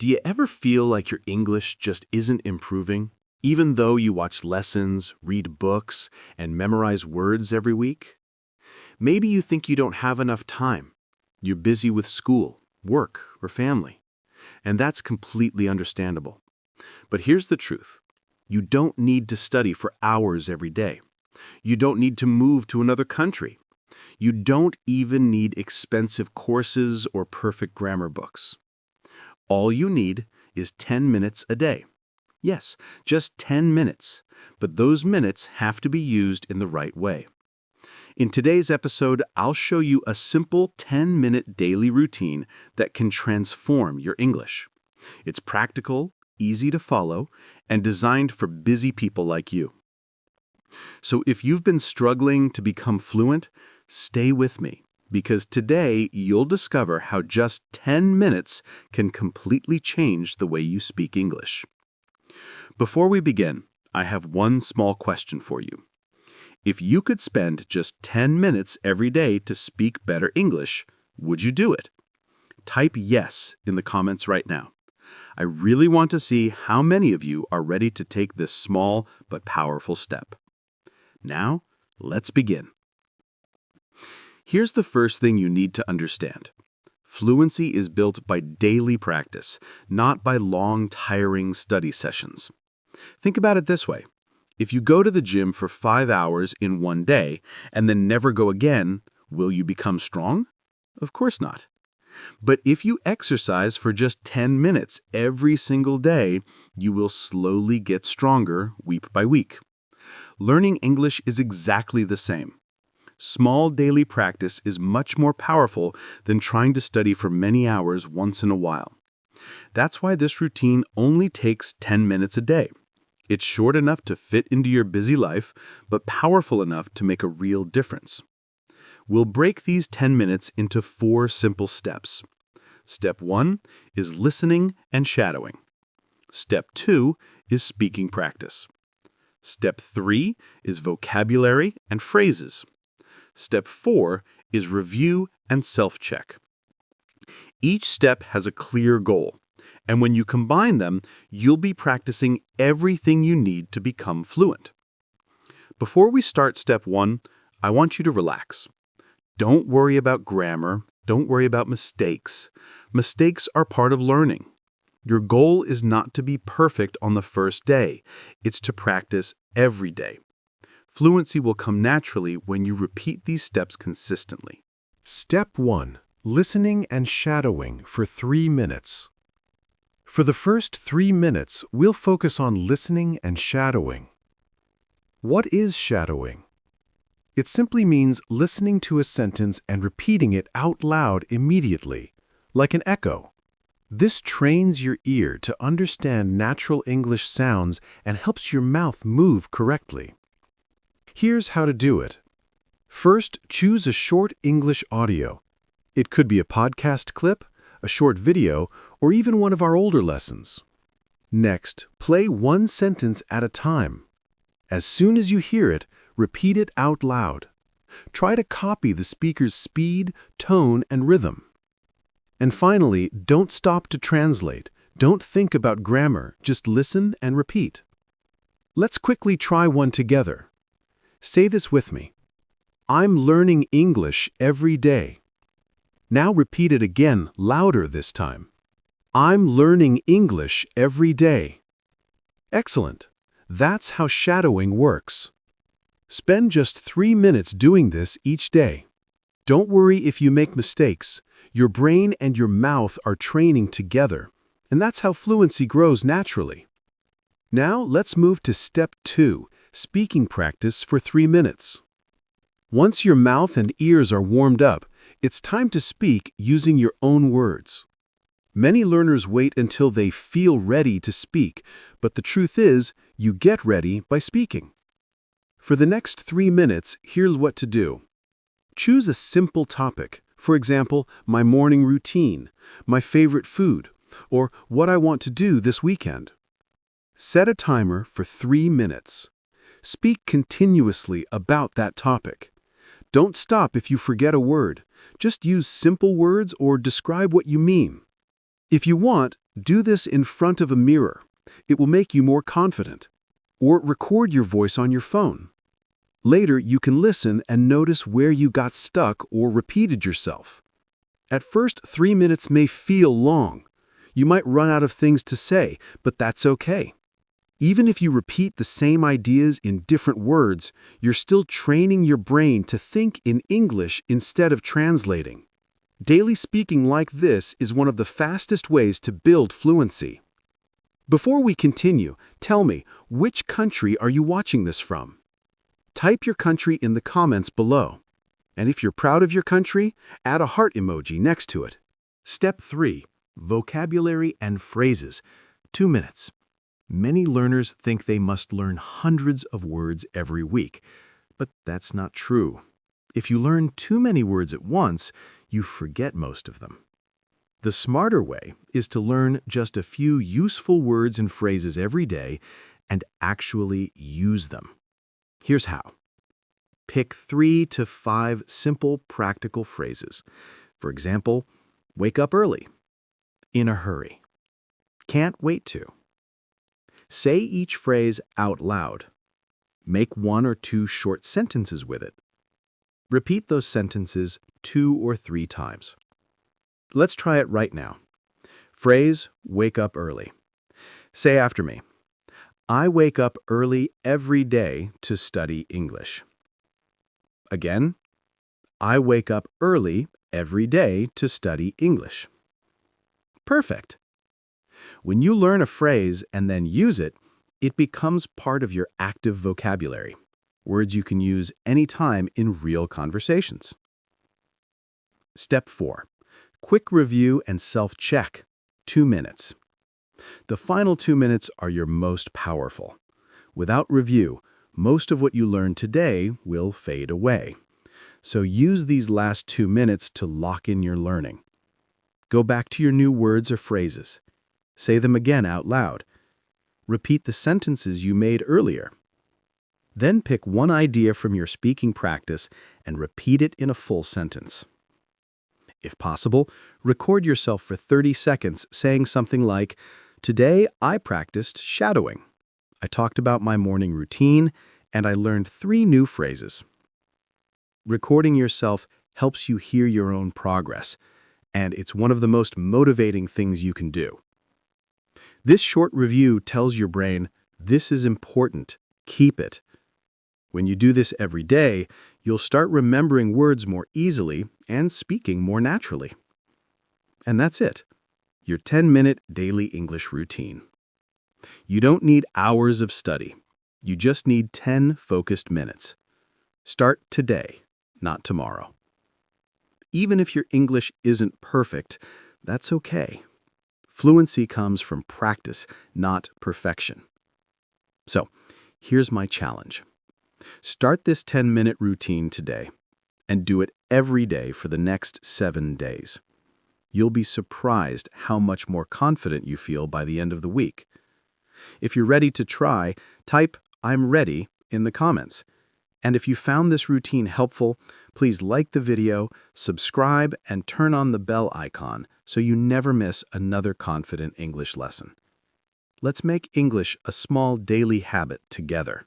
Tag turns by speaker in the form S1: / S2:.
S1: Do you ever feel like your English just isn't improving, even though you watch lessons, read books, and memorize words every week? Maybe you think you don't have enough time. You're busy with school, work, or family. And that's completely understandable. But here's the truth. You don't need to study for hours every day. You don't need to move to another country. You don't even need expensive courses or perfect grammar books. All you need is 10 minutes a day. Yes, just 10 minutes, but those minutes have to be used in the right way. In today's episode, I'll show you a simple 10-minute daily routine that can transform your English. It's practical, easy to follow, and designed for busy people like you. So if you've been struggling to become fluent, stay with me, because today you'll discover how just 10 minutes can completely change the way you speak English. Before we begin, I have one small question for you. If you could spend just 10 minutes every day to speak better English, would you do it? Type yes in the comments right now. I really want to see how many of you are ready to take this small but powerful step. Now, let's begin. Here's the first thing you need to understand. Fluency is built by daily practice, not by long, tiring study sessions. Think about it this way. If you go to the gym for 5 hours in one day and then never go again, will you become strong? Of course not. But if you exercise for just 10 minutes every single day, you will slowly get stronger week by week. Learning English is exactly the same. Small daily practice is much more powerful than trying to study for many hours once in a while. That's why this routine only takes 10 minutes a day. It's short enough to fit into your busy life, but powerful enough to make a real difference. We'll break these 10 minutes into 4 simple steps. Step 1 is listening and shadowing. Step 2 is speaking practice. Step 3 is vocabulary and phrases. Step 4 is review and self-check. Each step has a clear goal, and when you combine them, you'll be practicing everything you need to become fluent. Before we start step 1, I want you to relax. Don't worry about grammar. Don't worry about mistakes. Mistakes are part of learning. Your goal is not to be perfect on the first day. It's to practice every day. Fluency will come naturally when you repeat these steps consistently.
S2: Step 1. Listening and shadowing for 3 minutes. For the first 3 minutes, we'll focus on listening and shadowing. What is shadowing? It simply means listening to a sentence and repeating it out loud immediately, like an echo. This trains your ear to understand natural English sounds and helps your mouth move correctly. Here's how to do it. First, choose a short English audio. It could be a podcast clip, a short video, or even one of our older lessons. Next, play one sentence at a time. As soon as you hear it, repeat it out loud. Try to copy the speaker's speed, tone, and rhythm. And finally, don't stop to translate. Don't think about grammar, just listen and repeat. Let's quickly try one together. Say this with me. I'm learning English every day. Now repeat it again, louder this time. I'm learning English every day. Excellent. That's how shadowing works. Spend just 3 minutes doing this each day. Don't worry if you make mistakes. Your brain and your mouth are training together, and that's how fluency grows naturally. Now let's move to step 2, speaking practice for 3 minutes. Once your mouth and ears are warmed up, it's time to speak using your own words. Many learners wait until they feel ready to speak, but the truth is, you get ready by speaking. For the next 3 minutes, here's what to do. Choose a simple topic, for example, my morning routine, my favorite food, or what I want to do this weekend. Set a timer for 3 minutes. Speak continuously about that topic. Don't stop if you forget a word. Just use simple words or describe what you mean. If you want, Do this in front of a mirror. It will make you more confident. Or record your voice on your phone. Later, you can listen and notice where you got stuck or repeated yourself. At first, 3 minutes may feel long. You might run out of things to say, but that's okay. Even if you repeat the same ideas in different words, you're still training your brain to think in English instead of translating. Daily speaking like this is one of the fastest ways to build fluency. Before we continue, tell me, which country are you watching this from? Type your country in the comments below. And if you're proud of your country, add a heart emoji next to it.
S1: Step 3. Vocabulary and phrases. 2 minutes. Many learners think they must learn hundreds of words every week, but that's not true. If you learn too many words at once, you forget most of them. The smarter way is to learn just a few useful words and phrases every day and actually use them. Here's how. Pick 3 to 5 simple, practical phrases. For example, wake up early, in a hurry, can't wait to. Say each phrase out loud. Make 1 or 2 short sentences with it. Repeat those sentences 2 or 3 times. Let's try it right now. Phrase, wake up early. Say after me. I wake up early every day to study English. Again, I wake up early every day to study English. Perfect. When you learn a phrase and then use it, it becomes part of your active vocabulary, words you can use anytime in real conversations. Step 4. Quick review and self-check. 2 minutes. The final 2 minutes are your most powerful. Without review, most of what you learned today will fade away. So use these last 2 minutes to lock in your learning. Go back to your new words or phrases. Say them again out loud. Repeat the sentences you made earlier. Then pick one idea from your speaking practice and repeat it in a full sentence. If possible, record yourself for 30 seconds saying something like, "Today I practiced shadowing. I talked about my morning routine, and I learned 3 new phrases." Recording yourself helps you hear your own progress, and it's one of the most motivating things you can do. This short review tells your brain, this is important, keep it. When you do this every day, you'll start remembering words more easily and speaking more naturally. And that's it, your 10-minute daily English routine. You don't need hours of study. You just need 10 focused minutes. Start today, not tomorrow. Even if your English isn't perfect, that's okay. Fluency comes from practice, not perfection. So, here's my challenge. Start this 10-minute routine today and do it every day for the next 7 days. You'll be surprised how much more confident you feel by the end of the week. If you're ready to try, type "I'm ready" in the comments. And if you found this routine helpful, please like the video, subscribe, and turn on the bell icon so you never miss another confident English lesson. Let's make English a small daily habit together.